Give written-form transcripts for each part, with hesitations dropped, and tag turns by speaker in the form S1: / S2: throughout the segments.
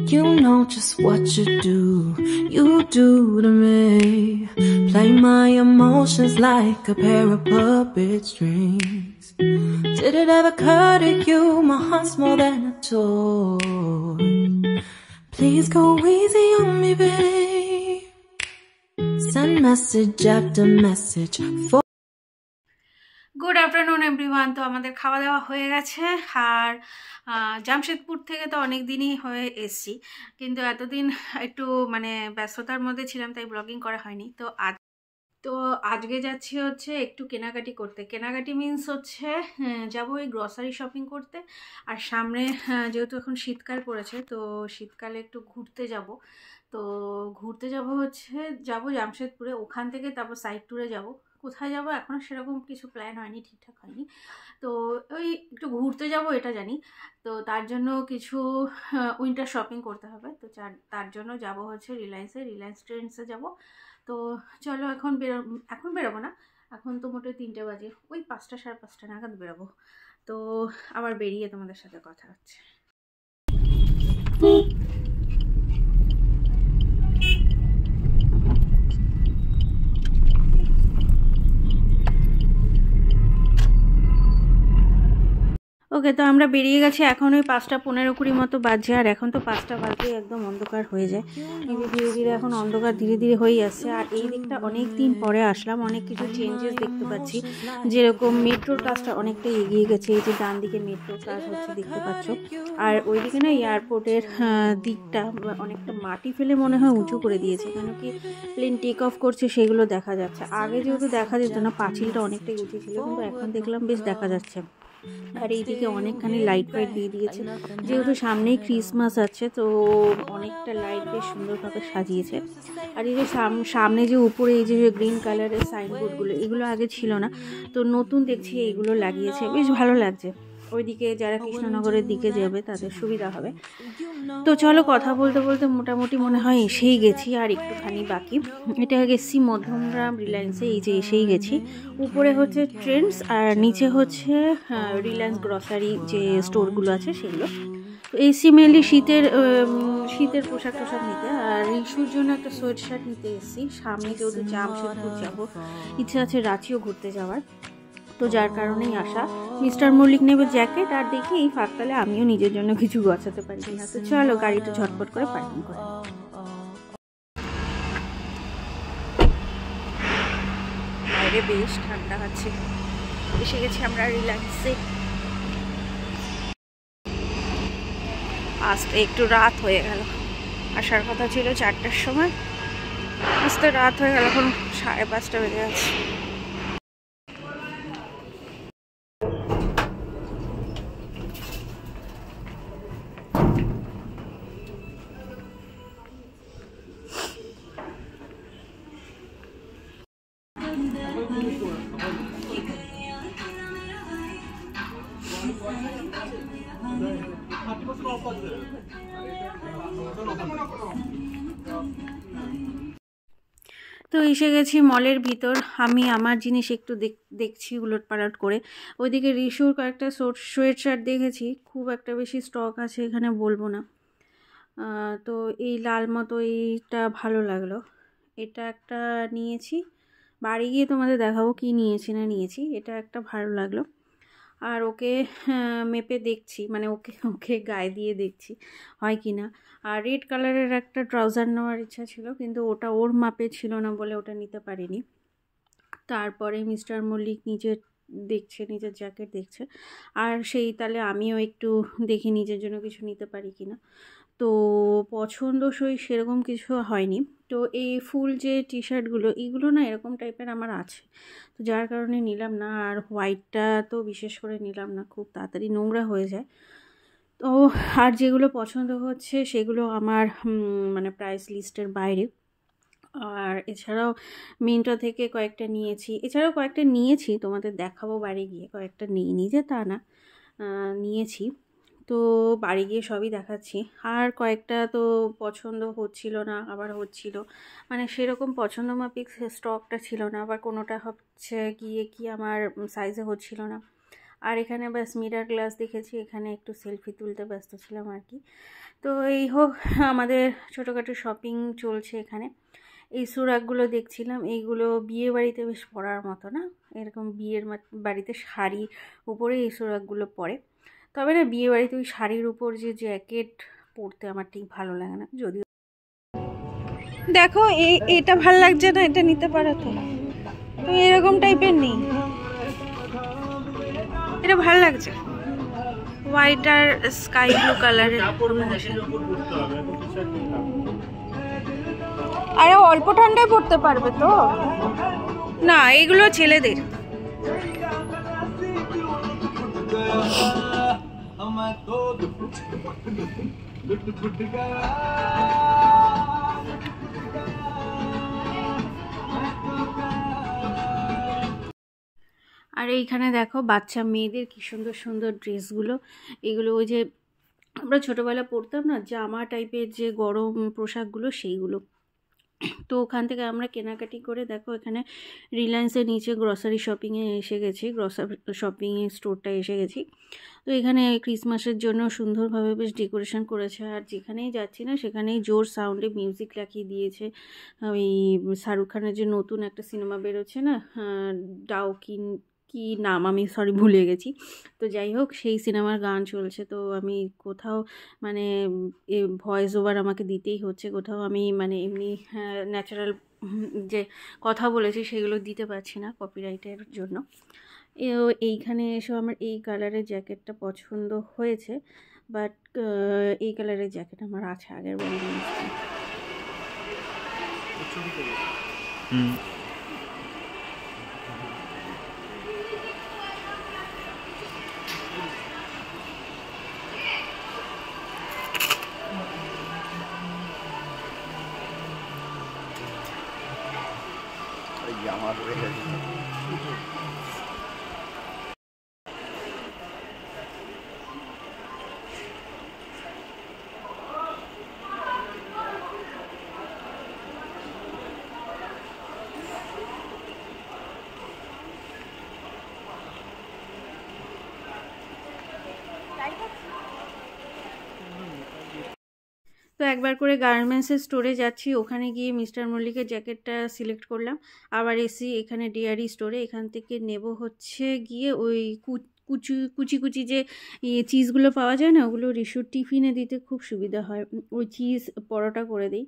S1: You know just what you do to me. Play my emotions like a pair of puppet strings. Did it ever occur to you my heart's more than a toy? Please go easy on me, babe. Send message after message for
S2: good afternoon everyone. তো আমাদের খাওয়া দাওয়া হয়ে গেছে, আর জামশেদপুর থেকে তো অনেক দিনই হয়ে এসছি, কিন্তু এতদিন একটু মানে ব্যস্ততার মধ্যে ছিলাম, তাই ব্লগিং করা হয়নি। তো আজকে যাচ্ছি হচ্ছে একটু কেনাকাটি করতে। কেনাকাটি মিন্স হচ্ছে যাবো ওই গ্রসারি শপিং করতে, আর সামনে যেহেতু এখন শীতকাল পড়েছে, তো শীতকালে একটু ঘুরতে যাব। তো ঘুরতে যাব হচ্ছে যাব জামশেদপুরে, ওখান থেকে তারপর সাইড ট্যুরে যাব। কোথায় যাব এখনও সেরকম কিছু প্ল্যান হয়নি, ঠিকঠাক হয়নি। তো ওই একটু ঘুরতে যাব এটা জানি। তো তার জন্য কিছু উইন্টার শপিং করতে হবে। তো তার জন্য যাব হচ্ছে রিলায়েন্স ট্রেন্ডসে যাব। তো চলো এখন বেরোবো না, এখন তো মোটে 3টে বাজে, ওই 5টা সাড়ে 5টা নাগাদ বেরোবো। তো আবার বেরিয়ে তোমাদের সাথে কথা হচ্ছে। ওকে, তো আমরা বেরিয়ে গেছি। এখন ওই 5:15-20 মতো বাজে, আর এখন তো 5টা বাজে একদম অন্ধকার হয়ে যায়। ধীরে ধীরে এখন অন্ধকার ধীরে ধীরে হয়েই আসছে। আর এই দিকটা অনেক দিন পরে আসলাম, অনেক কিছু চেঞ্জেস দেখতে পাচ্ছি। যেরকম মেট্রোর কাজটা অনেকটাই এগিয়ে গেছে, এই যে ডান দিকে মেট্রোর কাজ হচ্ছে দেখতে পাচ্ছ। আর ওইদিকে না এয়ারপোর্টের দিকটা অনেকটা মাটি ফেলে মনে হয় উঁচু করে দিয়েছে, কেন কি প্লেন টেক অফ করছে সেগুলো দেখা যাচ্ছে। আগে যেহেতু দেখা যেত না, পাঁচিলটা অনেকটাই উঁচু ছিল, কিন্তু এখন দেখলাম বেশ দেখা যাচ্ছে। আর এইদিকে অনেকখানি লাইট ফাইট দিয়ে দিয়েছে, যেহেতু সামনেই ক্রিসমাস আছে, তো অনেকটা লাইট বেশ সুন্দরভাবে সাজিয়েছে। আর এই যে সামনে যে উপরে এই যে গ্রিন কালারের সাইনবোর্ডগুলো, এগুলো আগে ছিল না, তো নতুন দেখছি এইগুলো লাগিয়েছে, বেশ ভালো লাগছে। ওইদিকে যারা কৃষ্ণনগরের দিকে যাবে তাদের সুবিধা হবে। তো চলো, কথা বলতে বলতে মোটামুটি মনে হয় এসেই গেছি, আর একটুখানি বাকি। এটা গেছি মধ্যমগ্রাম রিলায়েন্সে, এই যে এসেই গেছি। উপরে হচ্ছে ট্রেন্ডস, আর নিচে হচ্ছে রিলায়েন্স গ্রসারি যে স্টোরগুলো আছে সেগুলো। তো এসি মেনলি শীতের পোশাক টোশাক নিতে, আর রিশুর জন্য একটা সোয়েট শার্ট নিতে এসেছি। সামনে যেহেতু জামশেদপুর যাবো, ইচ্ছে আছে রাঁচিও ঘুরতে যাওয়ার, তো যার কারণেই আসা। মিস্টার মল্লিক নেবে জ্যাকেট, আর দেখি এই ফাঁকতালে আমিও নিজের জন্য কিছু গছাতে পারি কিনা। তো চলো গাড়িটা ঝটপট করে পার্কিং করে। বাইরে বেশ ঠান্ডা আছে। এসে গেছি আমরা রিলায়েন্সে। আজ তো একটু রাত হয়ে গেল, আসার কথা ছিল 4টার সময়, আজ তো রাত হয়ে গেল, এখন 5:30 বেজে গেছে। তো এসে গেছি মলের ভিতর। আমি আমার জিনিস একটু দেখছি উলট পালট করে। ওইদিকে রিশুর কয়েকটা সোয়েট শার্ট দেখেছি, খুব একটা বেশি স্টক আছে এখানে বলবো না। তো এই লাল মতো এইটা ভালো লাগলো, এটা একটা নিয়েছি। বাড়ি গিয়ে তোমাদের দেখাবো কি নিয়েছি না নিয়েছি। এটা একটা ভালো লাগলো, আর ওকে মেপে দেখছি, মানে ওকে ওকে গায়ে দিয়ে দেখছি হয় কি না। আর রেড কালারের একটা ট্রাউজার নেওয়ার ইচ্ছা ছিল, কিন্তু ওটা ওর মাপে ছিল না বলে ওটা নিতে পারিনি। তারপরে মিস্টার মল্লিক নিজের জ্যাকেট দেখছে, আর সেই তাহলে আমিও একটু দেখি নিজের জন্য কিছু নিতে পারি কি না। তো পছন্দসই সেরকম কিছু হয়নি। তো এই ফুল যে টি শার্টগুলো, এইগুলো না এরকম টাইপের আমার আছে, তো যার কারণে নিলাম না। আর হোয়াইটটা তো বিশেষ করে নিলাম না, খুব তাড়াতাড়ি নোংরা হয়ে যায়। তো আর যেগুলো পছন্দ হচ্ছে সেগুলো আমার মানে প্রাইস লিস্টের বাইরে। আর এছাড়াও মিন্ত্রা থেকে কয়েকটা নিয়েছি, তোমাদের দেখাবো বাড়ি গিয়ে। কয়েকটা নিইনি যে তা না, নিয়েছি। তো বাড়ি গিয়ে সবই দেখাচ্ছি। আর কয়েকটা তো পছন্দ হচ্ছিল না, আবার হচ্ছিল, মানে সেরকম পছন্দ মাফিক স্টকটা ছিল না, আবার কোনোটা হচ্ছে গিয়ে কি আমার সাইজে হচ্ছিল না। আর এখানে ব্যাস মিরার গ্লাস দেখেছি, এখানে একটু সেলফি তুলতে ব্যস্ত ছিলাম আর কি। তো এই হোক, আমাদের ছোটোখাটো শপিং চলছে এখানে। এই সুরাকগুলো দেখছিলাম, এইগুলো বিয়ে বাড়িতে বেশ পরার মতো না, এরকম বিয়ের বাড়িতে শাড়ির উপরে এই সুরাকগুলো পরে। তবে না, বিয়ে বাড়িতে ওই শাড়ির উপর যে জ্যাকেট পরতে আমার ঠিক ভালো লাগে না। যদিও দেখো এটা ভাল লাগছে না, এটা নিতে পারো তো, তুমি এরকম টাইপের নেই, এটা ভাল লাগছে, হোয়াইট আর স্কাই ব্লু কালারের। আরে অল্প ঠান্ডায় পড়তে পারবে তো না, এগুলো ছেলেদের। আর এইখানে দেখো বাচ্চা মেয়েদের কি সুন্দর সুন্দর ড্রেসগুলো। এগুলো ওই যে আমরা ছোটোবেলা পরতাম না, জামা টাইপের যে গরম পোশাকগুলো, সেইগুলো। তো ওখান থেকে আমরা কেনাকাটি করে দেখো এখানে রিলায়েন্সের নিচে গ্রসারি শপিংয়ে এসে গেছি, গ্রসারি শপিংয়ে স্টোরটা এসে গেছি। তো এখানে ক্রিসমাসের জন্য সুন্দরভাবে বেশ ডেকোরেশন করেছে, আর যেখানেই যাচ্ছি না সেখানেই জোর সাউন্ডে মিউজিক লাগিয়ে দিয়েছে। ওই শাহরুখ খানের যে নতুন একটা সিনেমা বেরোচ্ছে না, ডাউকিন কি নাম, আমি সরি ভুলে গেছি। তো যাই হোক, সেই সিনেমার গান চলছে। তো আমি কোথাও মানে ভয়েস ওভার আমাকে দিতেই হচ্ছে, কোথাও আমি মানে এমনি ন্যাচারাল যে কথা বলেছি সেগুলো দিতে পারছি না কপিরাইটের জন্য। এইখানে এসে আমার এই কালারের জ্যাকেটটা পছন্দ হয়েছে, বাট এই কালারের জ্যাকেট আমার আছে আগের বার নিয়েছি। তো একবার করে গার্মেন্টসের স্টোরে যাচ্ছি, ওখানে গিয়ে মিস্টার মল্লিকের জ্যাকেটটা সিলেক্ট করলাম। আবার এসি এখানে ডিআরই স্টোরে, এখান থেকে নেব হচ্ছে গিয়ে ওই কুচি কুচি যে চিজগুলো পাওয়া যায় না, ওগুলো রিশুর টিফিনে দিতে খুব সুবিধা হয়, ওই চিজ পরোটা করে দিই,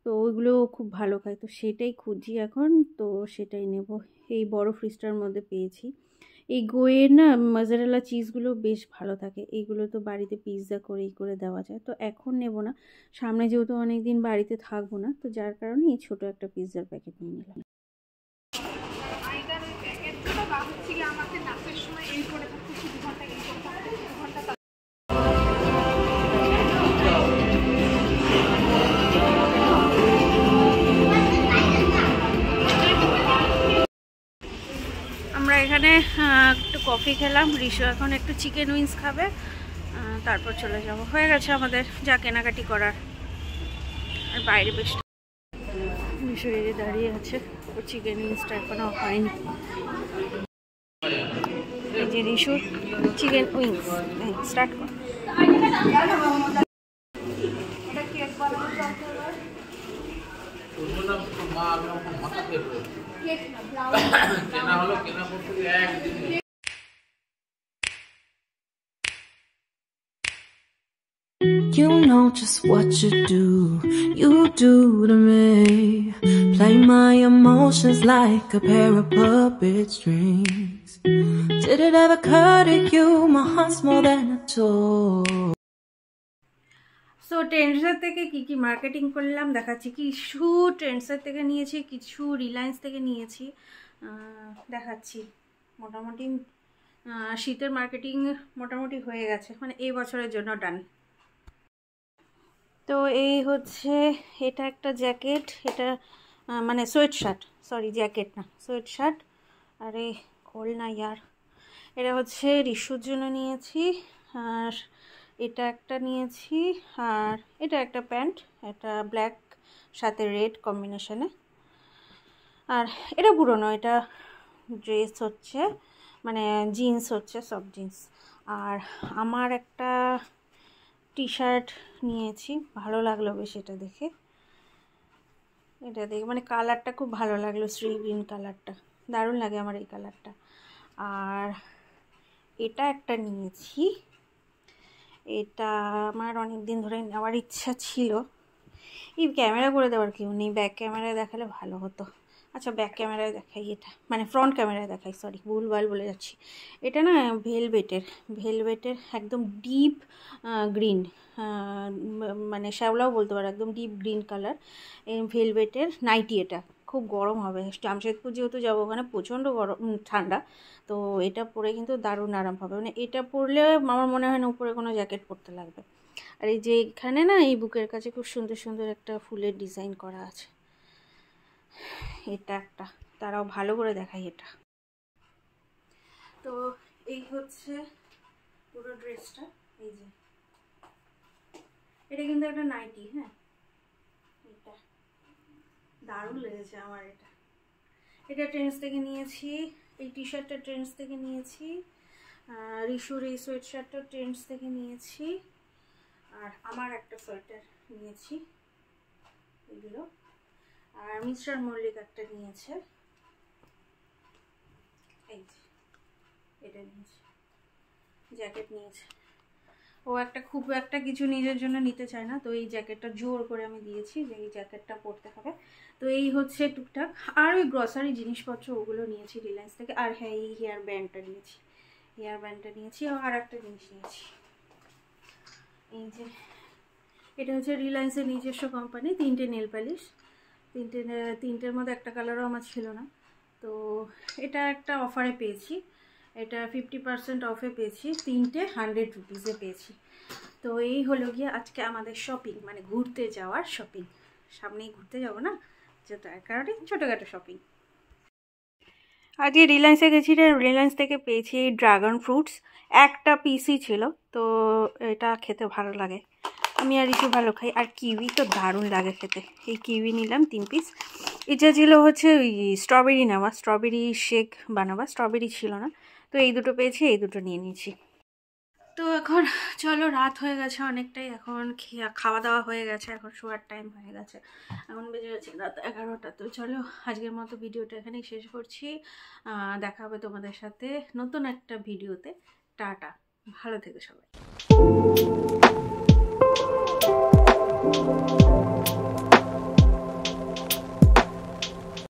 S2: তো ওইগুলো খুব ভালো খায়। তো সেটাই খুঁজি এখন, তো সেটাই নেব। এই বড় ফ্রিজটার মধ্যে পেয়েছি। এই গোয়ের না মজারেলা চিজগুলো বেশ ভালো থাকে, এইগুলো তো বাড়িতে পিৎজা করে দেওয়া যায়। তো এখন নেব না, সামনে যেহেতু অনেক দিন বাড়িতে থাকবো না, তো যার কারণে এই ছোটো একটা পিৎজার প্যাকেট নিয়ে নিলাম। আমরা এখানে একটু কফি খেলাম, রিশু এখন একটু চিকেন উইংস খাবে, তারপর চলে যাব। হয়ে গেছে আমাদের যা কেনাকাটি করার। আর বাইরে বেশ মিশরে দাঁড়িয়ে আছে, ও চিকেন উইংসটা এখনও হয়নি। এই যে রিশুর চিকেন উইংস, স্টার্ট কর।
S1: You know just what you do to me. Play my emotions like a pair of puppet strings. Did it ever occur to you my heart's more than a toy?
S2: So ট্রেন্ডসের থেকে কি marketing করলাম দেখাচ্ছি। কিছু ট্রেন্ডসের থেকে নিয়েছি, কিছু রিলায়েন্স থেকে নিয়েছি, দেখাচ্ছি। মোটামুটি শীতের মার্কেটিং মোটামুটি হয়ে গেছে, মানে এই বছরের জন্য ডান। তো এই হচ্ছে, এটা একটা জ্যাকেট, এটা মানে সোয়েট শার্ট, সরি জ্যাকেট না, সোয়েট শার্ট। আরে খোল না ইয়ার। এটা হচ্ছে রিশুর জন্য নিয়েছি, আর এটা একটা নিয়েছি, আর এটা একটা প্যান্ট, এটা ব্ল্যাক সাথে রেড কম্বিনেশনে। আর এটা পুরনো, এটা ড্রেস হচ্ছে মানে জিন্স হচ্ছে, সফট জিন্স। আর আমার একটা টি শার্ট নিয়েছি, ভালো লাগলো বেশ এটা দেখে। মানে কালারটা খুব ভালো লাগলো, শ্রী গ্রিন কালারটা দারুণ লাগে আমার এই কালারটা। আর এটা একটা নিয়েছি, এটা আমার অনেক দিন ধরে নেওয়ার ইচ্ছা ছিল। এই ক্যামেরা করে দেওয়ার কেউ নেই, ব্যাক ক্যামেরায় দেখালে ভালো হতো। আচ্ছা ব্যাক ক্যামেরায় দেখাই, এটা মানে ফ্রন্ট ক্যামেরায় দেখাই, সরি ভুলভাল বলে যাচ্ছি। এটা না ভেলভেটের একদম ডিপ গ্রিন, মানে শ্যাওলাও বলতে পারো, একদম ডিপ গ্রিন কালার। এই ভেলভেটের নাইটি, এটা খুব গরম হবে। জামশেদপুর যেহেতু যাবো, ওখানে প্রচণ্ড গরম ঠান্ডা, তো এটা পরে কিন্তু দারুণ আরাম হবে। মানে এটা পরলে আমার মনে হয় না উপরে কোনো জ্যাকেট পরতে লাগবে। আর এই যে এখানে না এই বুকের কাছে খুব সুন্দর সুন্দর একটা ফুলের ডিজাইন করা আছে, এটা একটা, তারাও ভালো করে দেখাই এটা। তো এই হচ্ছে পুরো ড্রেসটা। এই যে এটা কিন্তু একটা নাইটি, হ্যাঁ এটা দারুণ লেগেছে আমার। এটা ট্রেন্ডস থেকে নিয়েছি, এই টি শার্টটা ট্রেন্ডস থেকে নিয়েছি, রিশুর এই সোয়েট শার্টটা ট্রেন্ডস থেকে নিয়েছি, আর আমার একটা সোয়েটার নিয়েছি এগুলো। আর মিস্টার মল্লিক একটা নিয়েছে, এই যে এটা নিয়েছে, জ্যাকেট নিয়েছে। ও খুব একটা কিছু নিজের জন্য নিতে চায় না, তো এই জ্যাকেটটা জোর করে আমি দিয়েছি যে এই জ্যাকেটটা পরতে হবে। তো এই হচ্ছে টুকটাক। আর ওই গ্রসারি জিনিসপত্র ওগুলো নিয়েছি রিলায়েন্স থেকে। আর হ্যাঁ, এই হেয়ার ব্যান্ডটা নিয়েছি, আর একটা জিনিস নিয়েছি, এই যে এটা হচ্ছে রিলায়েন্সের নিজস্ব কোম্পানি, 3টে নেল পালিশ। তিনটের মধ্যে একটা কালারও আমার ছিল না, তো এটা একটা অফারে পেয়েছি, এটা 50% অফে পেয়েছি, 3টে 100 রুপিসে পেয়েছি। তো এই হলো গিয়ে আজকে আমাদের শপিং, মানে ঘুরতে যাওয়ার শপিং। সামনেই ঘুরতে যাবো না, তার কারণে ছোটোখাটো শপিং। আজকে রিলায়েন্সে গেছি, রিলায়েন্স থেকে পেয়েছি এই ড্রাগন ফ্রুটস, একটা পিসই ছিল, তো এটা খেতে ভালো লাগে, আমি আর কিছু ভালো খাই। আর কিউই তো দারুণ লাগে খেতে, এই কিউই নিলাম 3 পিস। এটা ছিল হচ্ছে ওই স্ট্রবেরি নেওয়া, স্ট্রবেরি শেক বানাবা, স্ট্রবেরি ছিল না, তো এই দুটো পেয়েছি, এই দুটো নিয়ে নিয়েছি। তো এখন চলো, রাত হয়ে গেছে অনেকটাই, এখন খাওয়া দাওয়া হয়ে গেছে, এখন শোয়ার টাইম হয়ে গেছে, এখন বেজে গেছে রাত 11টা। তো চলো আজকের মতো ভিডিওটা এখানেই শেষ করছি, দেখা হবে তোমাদের সাথে নতুন একটা ভিডিওতে। টাটা, ভালো থেকো সবাই।